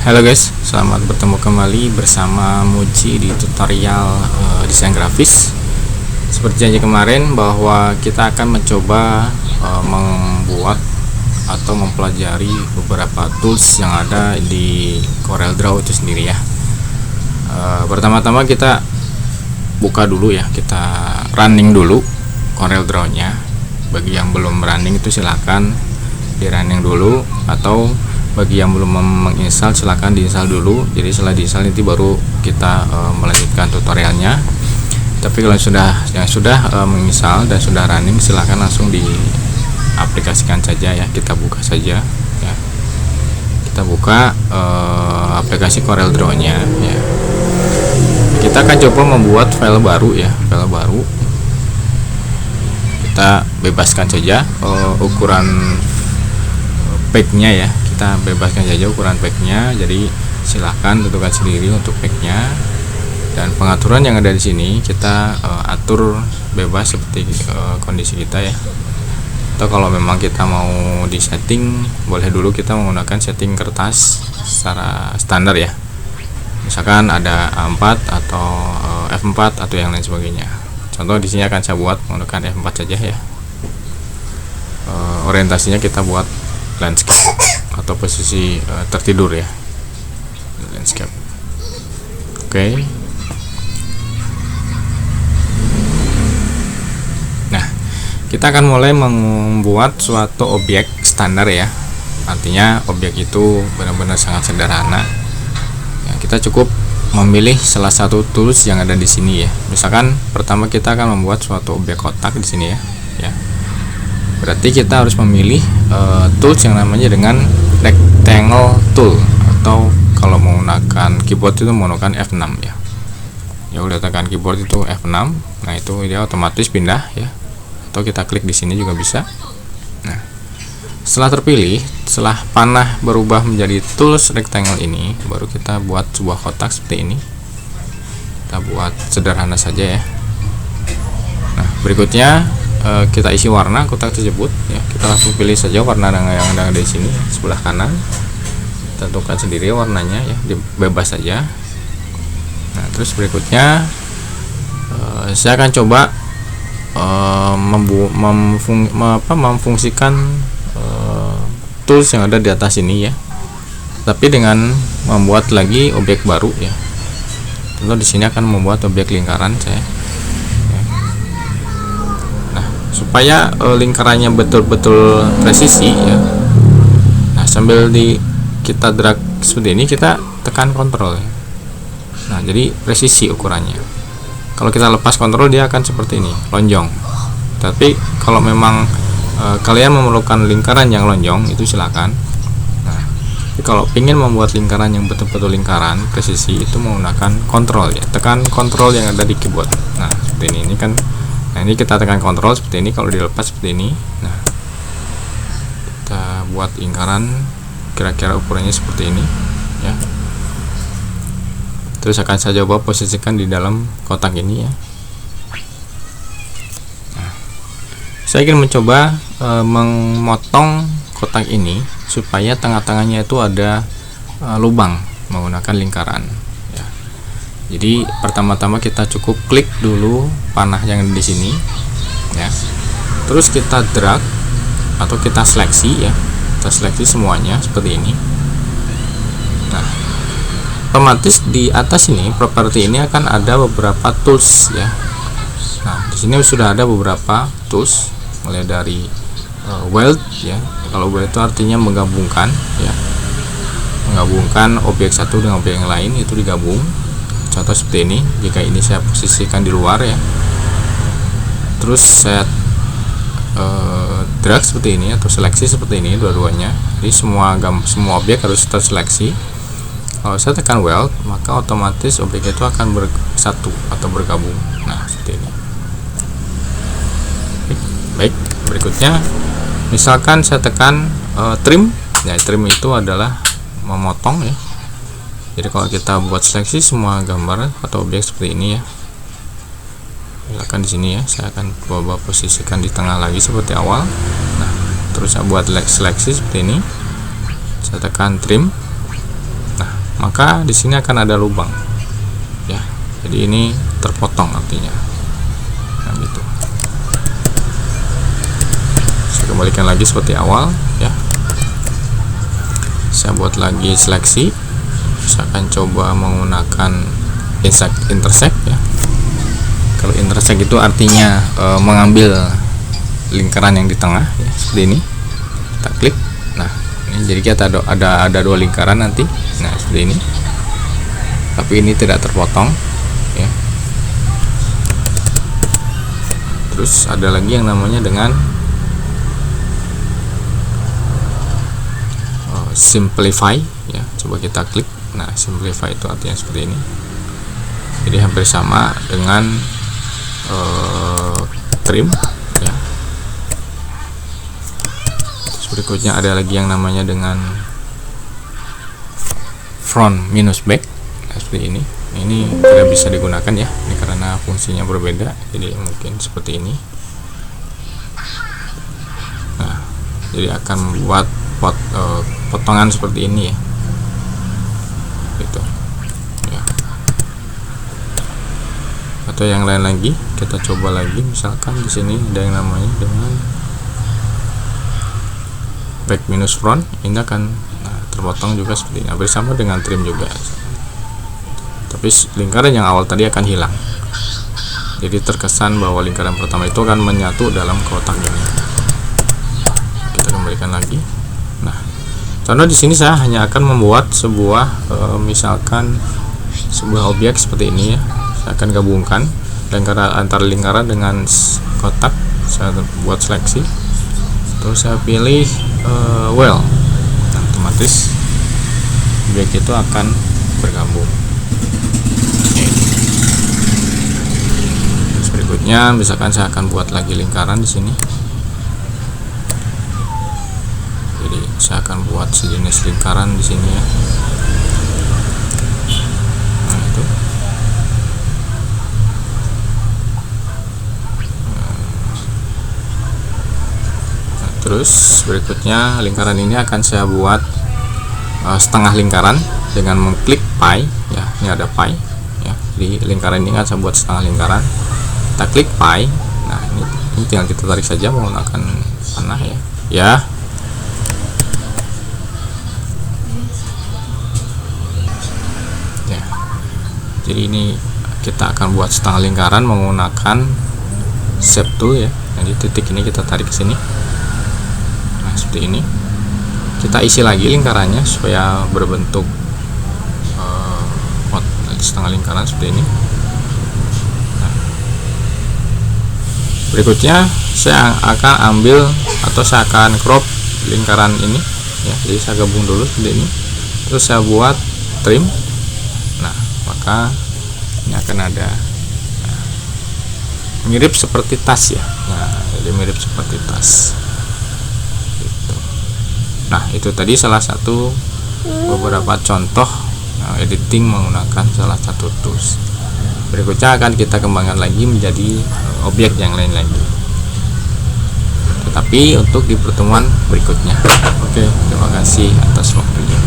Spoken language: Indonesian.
Halo guys, selamat bertemu kembali bersama Muji di tutorial desain grafis. Seperti janji kemarin bahwa kita akan mencoba membuat atau mempelajari beberapa tools yang ada di CorelDRAW itu sendiri ya. Pertama-tama kita buka dulu ya, kita running dulu CorelDRAW-nya. Bagi yang belum running itu silahkan di running dulu, atau bagi yang belum menginstal silahkan diinstal dulu. Jadi setelah diinstal nanti baru kita melanjutkan tutorialnya. Tapi kalau yang sudah menginstal dan sudah running, silahkan langsung diaplikasikan saja ya. Kita buka saja ya. Kita buka aplikasi CorelDRAW-nya ya. Kita akan coba membuat file baru ya, file baru. Kita bebaskan saja ukuran pack-nya ya. Kita bebaskan saja ukuran pack-nya, jadi silahkan tentukan sendiri untuk pack-nya. Dan pengaturan yang ada di sini kita atur bebas seperti kondisi kita ya. Atau kalau memang kita mau di setting, boleh dulu kita menggunakan setting kertas secara standar ya. Misalkan ada A4 atau F4 atau yang lain sebagainya. Contoh di sini akan saya buat menggunakan F4 saja ya. Orientasinya kita buat landscape atau posisi tertidur ya, landscape. Oke. Nah, kita akan mulai membuat suatu objek standar ya. Artinya objek itu benar-benar sangat sederhana ya. Kita cukup memilih salah satu tools yang ada di sini ya. Misalkan pertama kita akan membuat suatu objek kotak di sini ya. Berarti kita harus memilih tools yang namanya dengan rectangle tool, atau kalau menggunakan keyboard itu menggunakan F6 ya. Ya udah tekan keyboard itu F6. Nah, itu dia otomatis pindah ya. Atau kita klik di sini juga bisa. Nah, setelah terpilih, setelah panah berubah menjadi tools rectangle ini, baru kita buat sebuah kotak seperti ini. Kita buat sederhana saja ya. Nah, berikutnya kita isi warna kotak tersebut ya. Kita langsung pilih saja warna yang ada di sini sebelah kanan, tentukan sendiri warnanya ya, bebas saja. Nah, terus berikutnya saya akan coba memfungsikan tools yang ada di atas ini ya, tapi dengan membuat lagi objek baru ya. Tentu di sini akan membuat objek lingkaran saya. Supaya lingkarannya betul-betul presisi ya. Nah, sambil kita drag seperti ini, kita tekan kontrol ya. Nah, jadi presisi ukurannya. Kalau kita lepas kontrol, dia akan seperti ini, lonjong. Tapi kalau memang kalian memerlukan lingkaran yang lonjong, itu silakan. Nah, tapi kalau ingin membuat lingkaran yang betul-betul lingkaran presisi, itu menggunakan kontrol ya. Tekan kontrol yang ada di keyboard. Nah, seperti ini kan. Nah, ini kita tekan kontrol seperti ini. Kalau dilepas seperti ini, nah kita buat lingkaran kira-kira ukurannya seperti ini ya. Terus akan saya coba posisikan di dalam kotak ini ya. Nah, saya ingin mencoba memotong kotak ini supaya tengah-tengahnya itu ada lubang menggunakan lingkaran. Jadi pertama-tama kita cukup klik dulu panah yang ada di sini ya. Terus kita drag atau kita seleksi ya. Kita seleksi semuanya seperti ini. Nah, otomatis di atas ini properti ini akan ada beberapa tools ya. Nah, di sini sudah ada beberapa tools, mulai dari weld ya. Kalau weld itu artinya menggabungkan ya. Menggabungkan objek satu dengan objek yang lain, itu digabung. Contoh seperti ini, jika ini saya posisikan di luar ya, terus saya drag seperti ini atau seleksi seperti ini dua-duanya. Jadi semua objek harus terseleksi. Kalau saya tekan weld, maka otomatis objek itu akan bersatu atau bergabung. Nah, seperti ini. Baik, berikutnya misalkan saya tekan trim ya. Trim itu adalah memotong ya. Jadi kalau kita buat seleksi semua gambar atau objek seperti ini ya, misalkan di sini ya, saya akan coba posisikan di tengah lagi seperti awal. Nah, terus saya buat seleksi seperti ini, saya tekan trim. Nah, maka di sini akan ada lubang ya. Jadi ini terpotong artinya. Nah, gitu. Saya kembalikan lagi seperti awal ya. Saya buat lagi seleksi. Saya akan coba menggunakan intersect ya. Kalau intersect itu artinya mengambil lingkaran yang di tengah ya, seperti ini. Kita klik. Nah, ini jadi kita ada dua lingkaran nanti. Nah, seperti ini. Tapi ini tidak terpotong ya. Terus ada lagi yang namanya dengan simplify ya. Coba kita klik. Nah, simplify itu artinya seperti ini. Jadi hampir sama dengan trim ya. Terus berikutnya ada lagi yang namanya dengan front minus back. Nah, seperti ini. Ini tidak bisa digunakan ya. Ini karena fungsinya berbeda. Jadi mungkin seperti ini. Nah, jadi akan membuat potongan seperti ini ya. Gitu. Ya. Atau yang lain lagi, kita coba lagi. Misalkan di sini ada yang namanya dengan back minus front. Ini akan terpotong juga seperti ini. Hampir sama dengan trim juga. Tapi lingkaran yang awal tadi akan hilang. Jadi terkesan bahwa lingkaran pertama itu akan menyatu dalam kotak ini. Kita kembalikan lagi. Nah, contoh di sini saya hanya akan membuat sebuah misalkan sebuah objek seperti ini ya. Saya akan gabungkan lingkaran antara lingkaran dengan kotak. Saya buat seleksi. Terus saya pilih well. Nah, otomatis objek itu akan bergabung. Terus berikutnya misalkan saya akan buat lagi lingkaran di sini. Jadi saya akan buat sejenis lingkaran di sini ya. Nah, itu. Nah, terus berikutnya lingkaran ini akan saya buat setengah lingkaran dengan mengklik pi ya. Ini ada pi ya. Di lingkaran ini kan saya buat setengah lingkaran. Kita klik pi. Nah, ini tinggal kita tarik saja menggunakan panah ya. Ya. Ya. Jadi ini kita akan buat setengah lingkaran menggunakan shape tool ya. Jadi titik ini kita tarik ke sini. Nah, seperti ini. Kita isi lagi lingkarannya supaya berbentuk setengah lingkaran seperti ini. Nah, berikutnya saya akan ambil atau saya akan crop lingkaran ini ya. Jadi saya gabung dulu seperti ini. Terus saya buat trim. Nah, maka ini akan ada mirip seperti tas ya. Nah, jadi mirip seperti tas. Gitu. Nah, itu tadi salah satu beberapa contoh editing menggunakan salah satu tools. Berikutnya akan kita kembangkan lagi menjadi objek yang lain lagi. Tetapi untuk di pertemuan berikutnya. Oke, terima kasih atas waktunya.